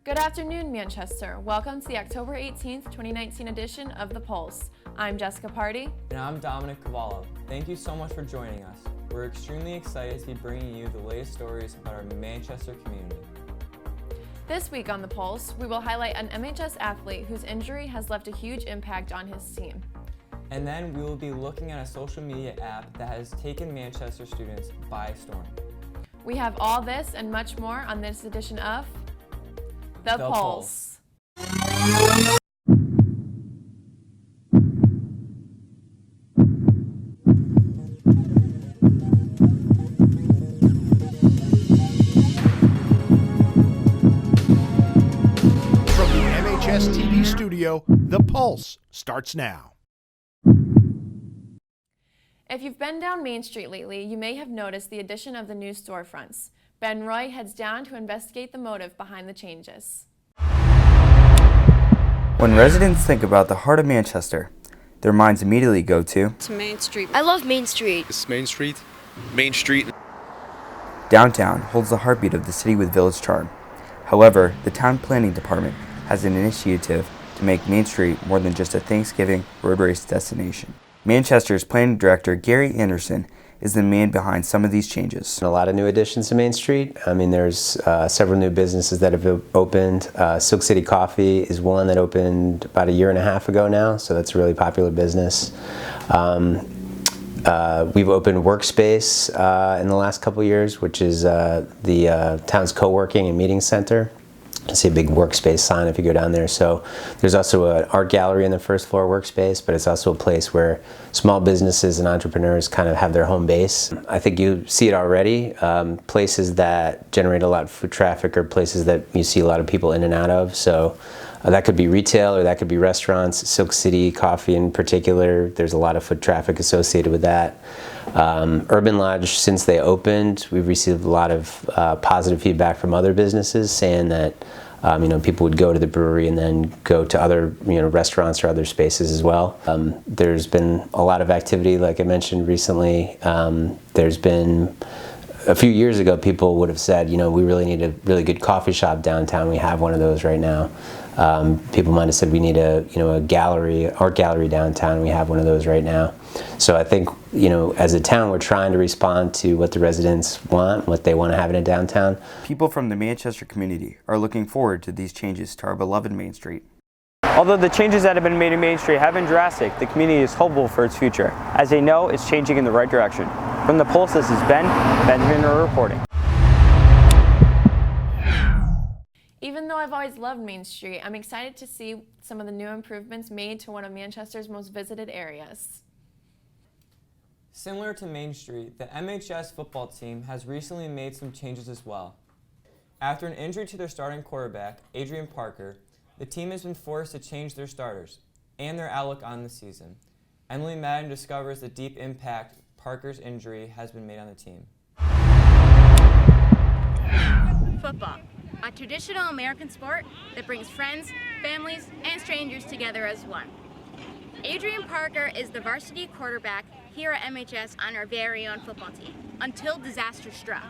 Good afternoon, Manchester. Welcome to the October 18th, 2019 edition of The Pulse. I'm Jessica Party. And I'm Dominic Cavallo. Thank you so much for joining us. We're extremely excited to be bringing you the latest stories about our Manchester community. This week on The Pulse, we will highlight an MHS athlete whose injury has left a huge impact on his team. And then we will be looking at a social media app that has taken Manchester students by storm. We have all this and much more on this edition of The Pulse. From the MHS TV studio, The Pulse starts now. If you've been down Main Street lately, you may have noticed the addition of the new storefronts. Ben Roy heads down to investigate the motive behind the changes. When residents think about the heart of Manchester, their minds immediately go to Main Street. I love Main Street. It's Main Street. Main Street. downtown holds the heartbeat of the city with village charm. However, the town planning department has an initiative to make Main Street more than just a Thanksgiving road race destination. Manchester's planning director, Gary Anderson, is the man behind some of these changes. A lot of new additions to Main Street. I mean, there's several new businesses that have opened. Silk City Coffee is one that opened about a year and a half ago now, so that's a really popular business. We've opened Workspace in the last couple of years, which is the town's co-working and meeting center. I see a big Workspace sign if you go down there. So there's also an art gallery in the first floor Workspace, but it's also a place where small businesses and entrepreneurs kind of have their home base. I think you see it already. Places that generate a lot of foot traffic are places that you see a lot of people in and out of. So that could be retail or that could be restaurants. Silk City Coffee in particular, there's a lot of foot traffic associated with that. Urban Lodge, since they opened, we've received a lot of positive feedback from other businesses saying that people would go to the brewery and then go to other restaurants or other spaces as well. There's been a lot of activity, like I mentioned recently. There's been a few years ago, people would have said, we really need a really good coffee shop downtown. We have one of those right now. People might have said we need a gallery, art gallery downtown. We have one of those right now. So I think, as a town, we're trying to respond to what the residents want, what they want to have in a downtown. People from the Manchester community are looking forward to these changes to our beloved Main Street. Although the changes that have been made in Main Street have been drastic, the community is hopeful for its future, as they know it's changing in the right direction. From The Pulse, this is Ben Benjamin reporting. Even though I've always loved Main Street, I'm excited to see some of the new improvements made to one of Manchester's most visited areas. Similar to Main Street, the MHS football team has recently made some changes as well. After an injury to their starting quarterback, Adrian Parker, the team has been forced to change their starters and their outlook on the season. Emily Madden discovers the deep impact Parker's injury has been made on the team. Football, a traditional American sport that brings friends, families, and strangers together as one. Adrian Parker is the varsity quarterback here at MHS on our very own football team, until disaster struck.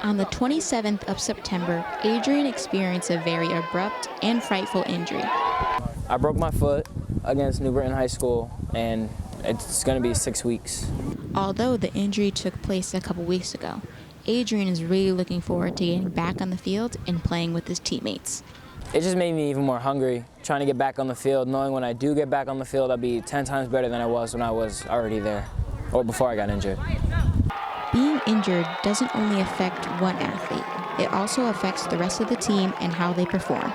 On the 27th of September, Adrian experienced a very abrupt and frightful injury. I broke my foot against New Britain High School, and it's going to be 6 weeks. Although the injury took place a couple weeks ago, Adrian is really looking forward to getting back on the field and playing with his teammates. It just made me even more hungry, trying to get back on the field, knowing when I do get back on the field, I'll be 10 times better than I was when I was already there, or before I got injured. Being injured doesn't only affect one athlete, it also affects the rest of the team and how they perform.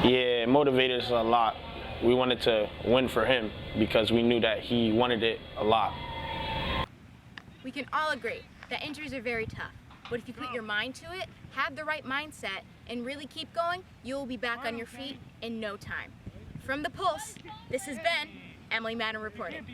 Yeah, it motivated us a lot. We wanted to win for him because we knew that he wanted it a lot. We can all agree that injuries are very tough, but if you put your mind to it, have the right mindset, and really keep going, you'll be back on your feet in no time. From The Pulse, this has been Emily Madden reporting.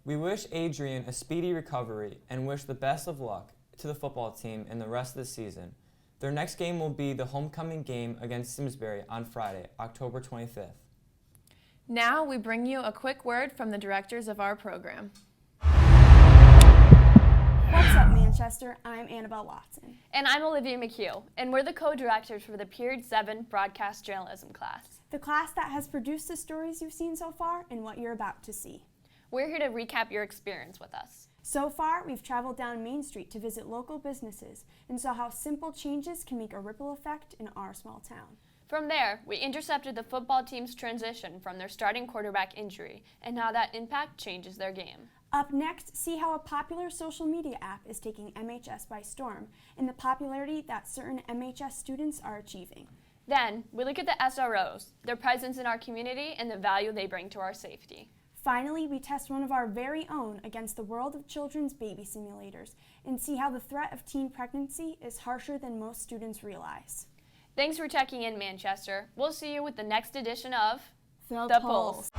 We wish Adrian a speedy recovery and wish the best of luck to the football team in the rest of the season. Their next game will be the homecoming game against Simsbury on Friday, October 25th. Now we bring you a quick word from the directors of our program. What's up, Manchester? Manchester. I'm Annabelle Watson. And I'm Olivia McHugh, and we're the co-directors for the Period 7 Broadcast Journalism class. The class that has produced the stories you've seen so far and what you're about to see. We're here to recap your experience with us. So far, we've traveled down Main Street to visit local businesses and saw how simple changes can make a ripple effect in our small town. From there, we intercepted the football team's transition from their starting quarterback injury and how that impact changes their game. Up next, see how a popular social media app is taking MHS by storm and the popularity that certain MHS students are achieving. Then, we look at the SROs, their presence in our community, and the value they bring to our safety. Finally, we test one of our very own against the world of children's baby simulators and see how the threat of teen pregnancy is harsher than most students realize. Thanks for checking in, Manchester. We'll see you with the next edition of The Pulse.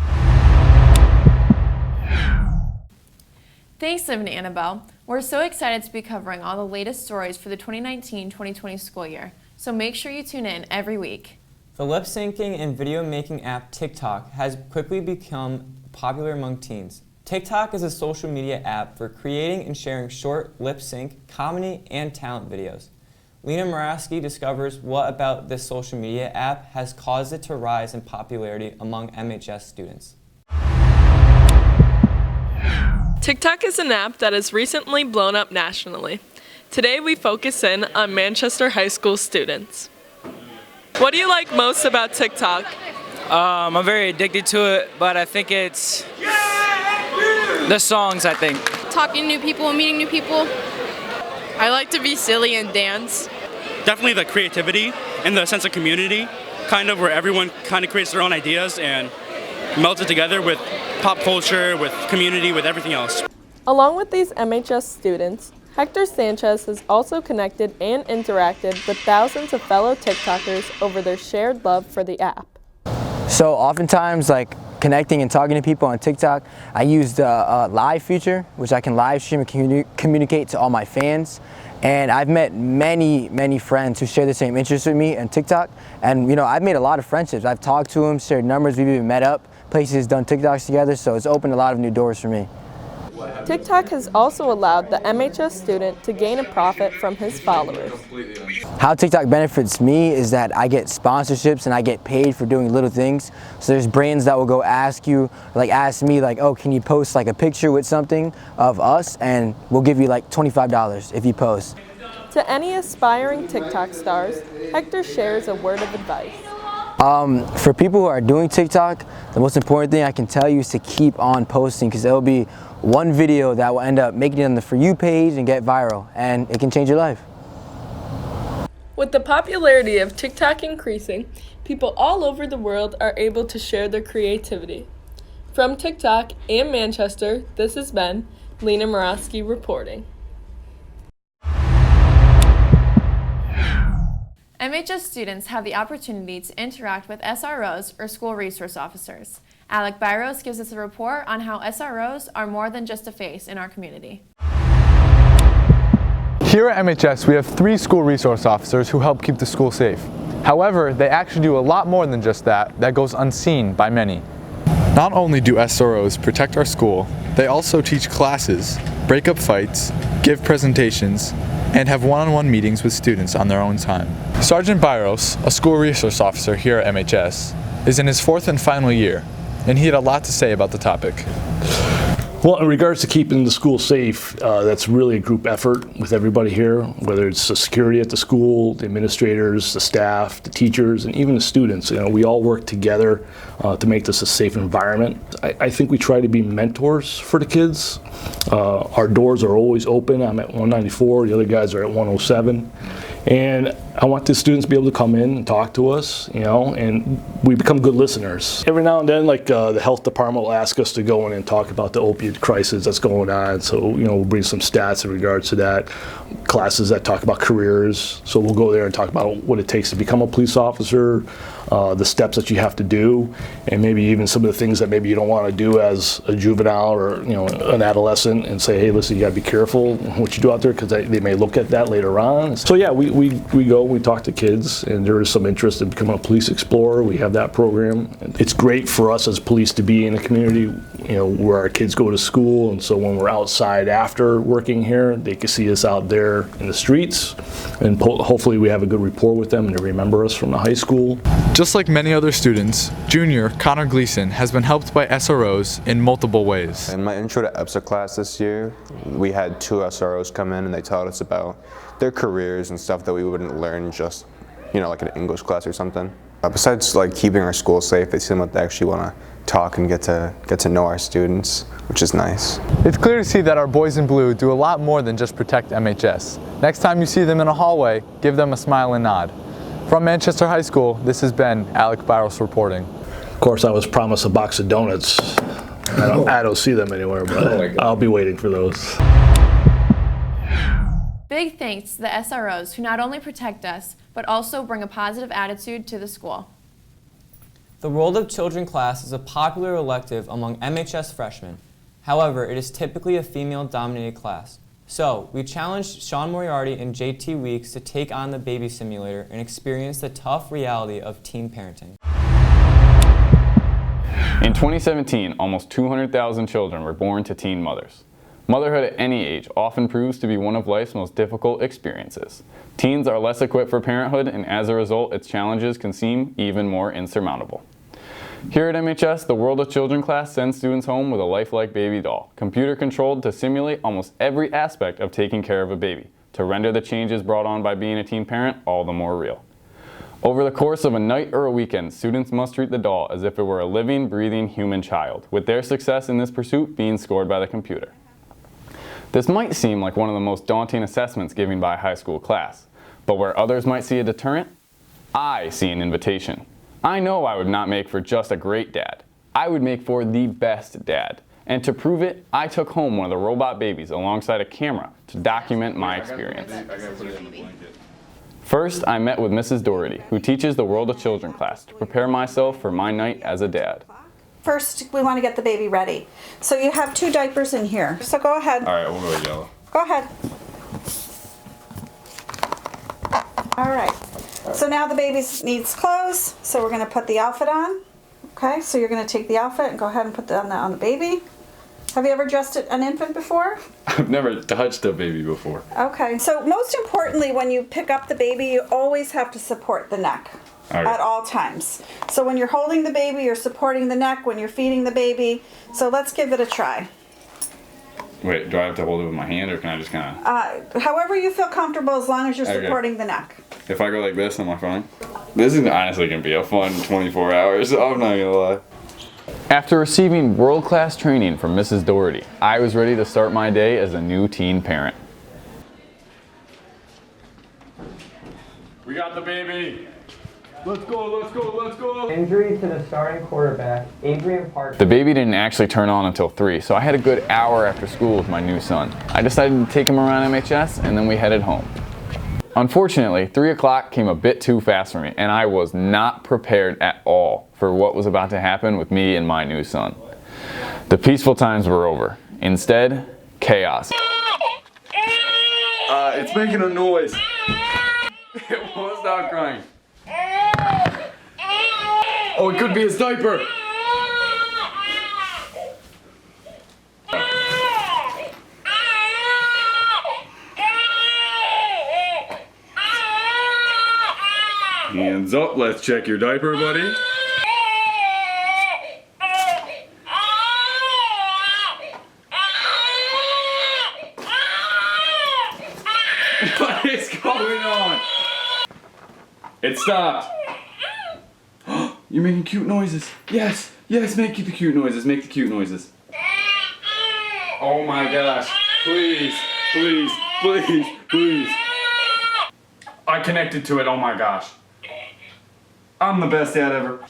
Thanks, Liv and Annabelle. We're so excited to be covering all the latest stories for the 2019-2020 school year, so make sure you tune in every week. The lip syncing and video making app TikTok has quickly become popular among teens. TikTok is a social media app for creating and sharing short lip sync, comedy, and talent videos. Lena Morawski discovers what about this social media app has caused it to rise in popularity among MHS students. TikTok is an app that has recently blown up nationally. Today we focus in on Manchester High School students. What do you like most about TikTok? I'm very addicted to it, but I think it's the songs, I think. Talking to new people and meeting new people. I like to be silly and dance. Definitely the creativity and the sense of community, kind of where everyone kind of creates their own ideas and melts it together with pop culture, with community, with everything else. Along with these MHS students, Hector Sanchez has also connected and interacted with thousands of fellow TikTokers over their shared love for the app. So oftentimes, like connecting and talking to people on TikTok, I use the live feature, which I can live stream and communicate to all my fans. And I've met many friends who share the same interests with me on TikTok. And you know, I've made a lot of friendships. I've talked to them, shared numbers, we've even met up, places, done TikToks together, so it's opened a lot of new doors for me. TikTok has also allowed the MHS student to gain a profit from his followers. How TikTok benefits me is that I get sponsorships and I get paid for doing little things. So there's brands that will go ask me, oh, can you post like a picture with something of us, and we'll give you like $25 if you post. To any aspiring TikTok stars, Hector shares a word of advice. For people who are doing TikTok, the most important thing I can tell you is to keep on posting, because there'll be one video that will end up making it on the For You page and get viral, and it can change your life. With the popularity of TikTok increasing, people all over the world are able to share their creativity. From TikTok and Manchester, this has been Lena Morawski reporting. MHS students have the opportunity to interact with SROs or school resource officers. Alec Byros gives us a report on how SROs are more than just a face in our community. Here at MHS, we have 3 school resource officers who help keep the school safe. However, they actually do a lot more than just that goes unseen by many. Not only do SROs protect our school, they also teach classes, break up fights, give presentations, and have one-on-one meetings with students on their own time. Sergeant Byros, a school resource officer here at MHS, is in his 4th and final year, and he had a lot to say about the topic. Well, in regards to keeping the school safe, that's really a group effort with everybody here, whether it's the security at the school, the administrators, the staff, the teachers, and even the students. You know, we all work together to make this a safe environment. I think we try to be mentors for the kids. Our doors are always open. I'm at 194, the other guys are at 107. And I want the students to be able to come in and talk to us, you know, and we become good listeners. Every now and then, like the health department will ask us to go in and talk about the opiate crisis that's going on. So, you know, we'll bring some stats in regards to that. Classes that talk about careers. So we'll go there and talk about what it takes to become a police officer, the steps that you have to do, and maybe even some of the things that maybe you don't want to do as a juvenile or, you know, an adolescent, and say, hey, listen, you got to be careful what you do out there, because they may look at that later on. So yeah, we go, we talk to kids, and there is some interest in becoming a police explorer. We have that program. It's great for us as police to be in a community, you know, where our kids go to school, and so when we're outside after working here, they can see us out there in the streets, and hopefully we have a good rapport with them and they remember us from the high school. Just like many other students, junior Connor Gleason has been helped by SROs in multiple ways. In my intro to EBSA class this year, we had 2 SROs come in and they taught us about their careers and stuff that we wouldn't learn just, like an English class or something. Besides like keeping our school safe, they seem like they actually want to talk and get to know our students, which is nice. It's clear to see that our boys in blue do a lot more than just protect MHS. Next time you see them in a hallway, give them a smile and nod. From Manchester High School, this has been Alec Byros reporting. Of course, I was promised a box of donuts. I don't see them anywhere, but I'll be waiting for those. Big thanks to the SROs who not only protect us, but also bring a positive attitude to the school. The World of Children class is a popular elective among MHS freshmen. However, it is typically a female-dominated class. So, we challenged Sean Moriarty and JT Weeks to take on the baby simulator and experience the tough reality of teen parenting. In 2017, almost 200,000 children were born to teen mothers. Motherhood at any age often proves to be one of life's most difficult experiences. Teens are less equipped for parenthood, and as a result, its challenges can seem even more insurmountable. Here at MHS, the World of Children class sends students home with a lifelike baby doll, computer-controlled to simulate almost every aspect of taking care of a baby, to render the changes brought on by being a teen parent all the more real. Over the course of a night or a weekend, students must treat the doll as if it were a living, breathing human child, with their success in this pursuit being scored by the computer. This might seem like one of the most daunting assessments given by a high school class, but where others might see a deterrent, I see an invitation. I know I would not make for just a great dad. I would make for the best dad. And to prove it, I took home one of the robot babies alongside a camera to document my experience. First, I met with Mrs. Doherty, who teaches the World of Children class, to prepare myself for my night as a dad. First, we want to get the baby ready. So you have 2 diapers in here. So go ahead. All right, we'll go yellow. Go ahead. All right. So now the baby needs clothes. So we're going to put the outfit on. Okay, so you're going to take the outfit and go ahead and put that on the baby. Have you ever dressed an infant before? I've never touched a baby before. Okay, so most importantly, when you pick up the baby, you always have to support the neck. At all times. So when you're holding the baby, you're supporting the neck. When you're feeding the baby, so let's give it a try. Wait, do I have to hold it with my hand, or can I just kind of? However you feel comfortable, as long as you're supporting the neck. If I go like this on my phone? This is honestly going to be a fun 24 hours, I'm not going to lie. After receiving world-class training from Mrs. Doherty, I was ready to start my day as a new teen parent. We got the baby! Let's go, let's go, let's go! Injury to the starting quarterback, Adrian Parker. The baby didn't actually turn on until 3, so I had a good hour after school with my new son. I decided to take him around MHS, and then we headed home. Unfortunately, 3 o'clock came a bit too fast for me, and I was not prepared at all for what was about to happen with me and my new son. The peaceful times were over. Instead, chaos. It's making a noise. It won't stop crying. Oh, it could be his diaper. Hands up, let's check your diaper, buddy. What is going on? It stopped. You're making cute noises. Yes, yes, make the cute noises, make the cute noises. Oh my gosh, please, please, please, please. I connected to it, oh my gosh. I'm the best dad ever.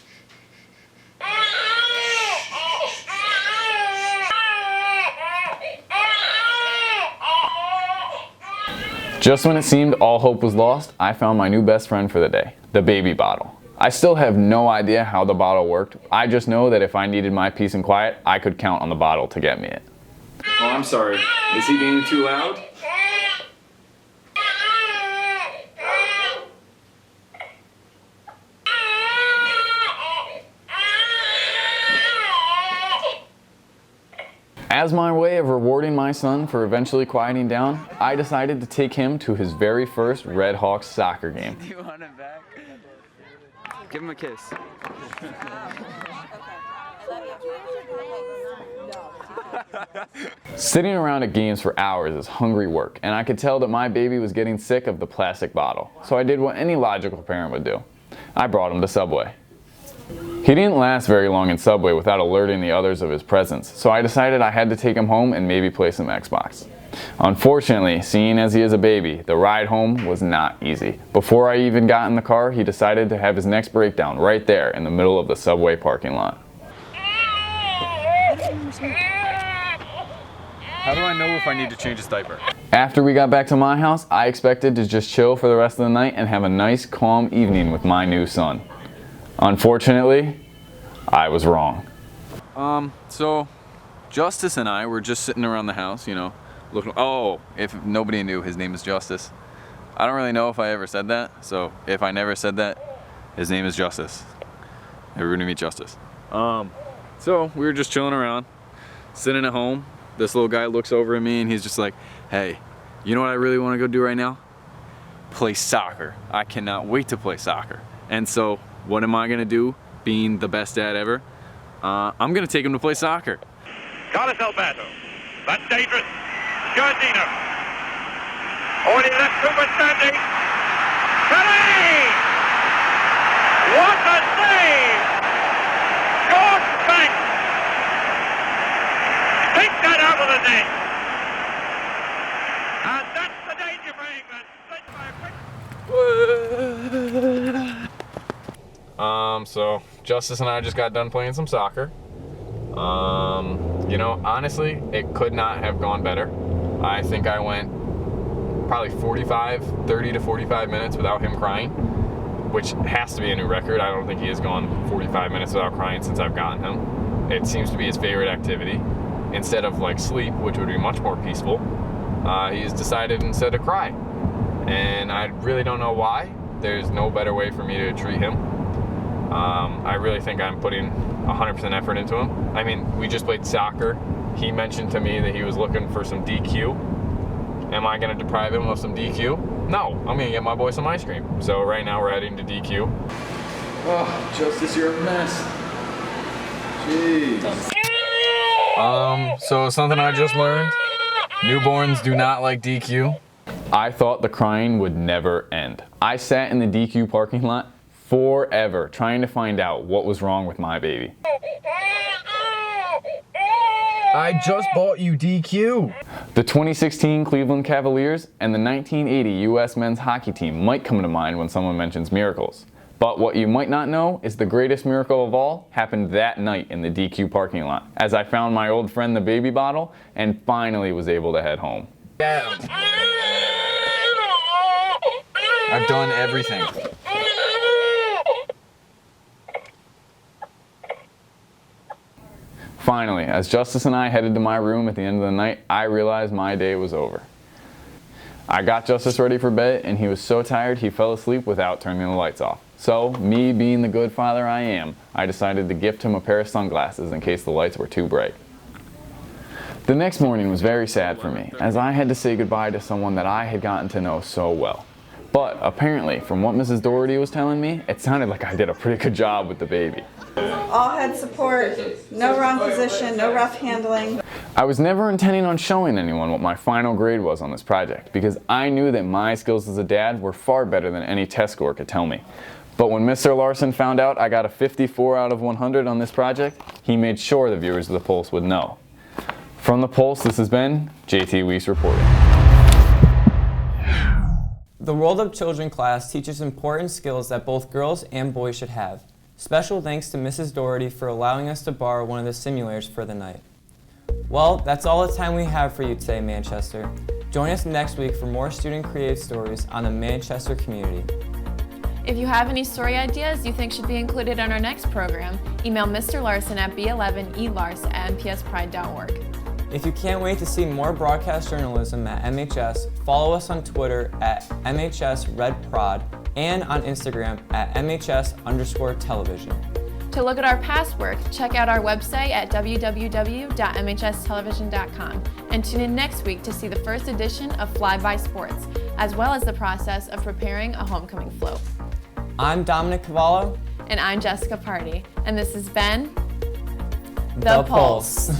Just when it seemed all hope was lost, I found my new best friend for the day, the baby bottle. I still have no idea how the bottle worked. I just know that if I needed my peace and quiet, I could count on the bottle to get me it. Oh, I'm sorry. Is he being too loud? As my way of rewarding my son for eventually quieting down, I decided to take him to his very first Red Hawks soccer game. Do you want him back? Give him a kiss. Sitting around at games for hours is hungry work, and I could tell that my baby was getting sick of the plastic bottle. So I did what any logical parent would do. I brought him to Subway. He didn't last very long in Subway without alerting the others of his presence, so I decided I had to take him home and maybe play some Xbox. Unfortunately, seeing as he is a baby, the ride home was not easy. Before I even got in the car, he decided to have his next breakdown right there in the middle of the Subway parking lot. How do I know if I need to change his diaper? After we got back to my house, I expected to just chill for the rest of the night and have a nice, calm evening with my new son. Unfortunately, I was wrong. So Justice and I were just sitting around the house, you know, looking. Oh, if nobody knew, his name is Justice. I don't really know if I ever said that, so if I never said that, his name is Justice. Everybody meet Justice. So we were just chilling around, sitting at home. This little guy looks over at me and he's just like, hey, you know what I really want to go do right now? Play soccer. I cannot wait to play soccer. And so what am I gonna do, being the best dad ever? I'm gonna take him to play soccer. Carlos Alberto. That's dangerous. Giardino. Already left Cooper standing. Pelé! What a save! George Banks! Take that out of the net. And that's the danger for England. So Justice and I just got done playing some soccer. You know, honestly, it could not have gone better. I think I went probably 30 to 45 minutes without him crying, which has to be a new record. I don't think he has gone 45 minutes without crying since I've gotten him. It seems to be his favorite activity. Instead of like sleep, which would be much more peaceful, he's decided instead to cry. And I really don't know why. There's no better way for me to treat him. I really think I'm putting 100% effort into him. I mean, we just played soccer. He mentioned to me that he was looking for some DQ. Am I gonna deprive him of some DQ? No, I'm gonna get my boy some ice cream. So right now we're heading to DQ. Oh, Justice, you're a mess. Jeez. So something I just learned, newborns do not like DQ. I thought the crying would never end. I sat in the DQ parking lot forever trying to find out what was wrong with my baby. I just bought you DQ. The 2016 Cleveland Cavaliers and the 1980 U.S. men's hockey team might come to mind when someone mentions miracles. But what you might not know is the greatest miracle of all happened that night in the DQ parking lot, as I found my old friend the baby bottle and finally was able to head home. I've done everything. Finally, as Justice and I headed to my room at the end of the night, I realized my day was over. I got Justice ready for bed, and he was so tired he fell asleep without turning the lights off. So, me being the good father I am, I decided to gift him a pair of sunglasses in case the lights were too bright. The next morning was very sad for me, as I had to say goodbye to someone that I had gotten to know so well. But apparently, from what Mrs. Doherty was telling me, it sounded like I did a pretty good job with the baby. All head support, no wrong position, no rough handling. I was never intending on showing anyone what my final grade was on this project because I knew that my skills as a dad were far better than any test score could tell me. But when Mr. Larson found out I got a 54 out of 100 on this project, he made sure the viewers of The Pulse would know. From The Pulse, this has been JT Weiss reporting. The World of Children class teaches important skills that both girls and boys should have. Special thanks to Mrs. Doherty for allowing us to borrow one of the simulators for the night. Well, that's all the time we have for you today, Manchester. Join us next week for more student-created stories on the Manchester community. If you have any story ideas you think should be included in our next program, email Mr. Larson at b11elars@mpspride.org. If you can't wait to see more broadcast journalism at MHS, follow us on Twitter at MHSRedProd and on Instagram at MHS_television. To look at our past work, check out our website at www.mhstelevision.com and tune in next week to see the first edition of Flyby Sports, as well as the process of preparing a homecoming float. I'm Dominic Cavallo. And I'm Jessica Party, and this has been The Pulse.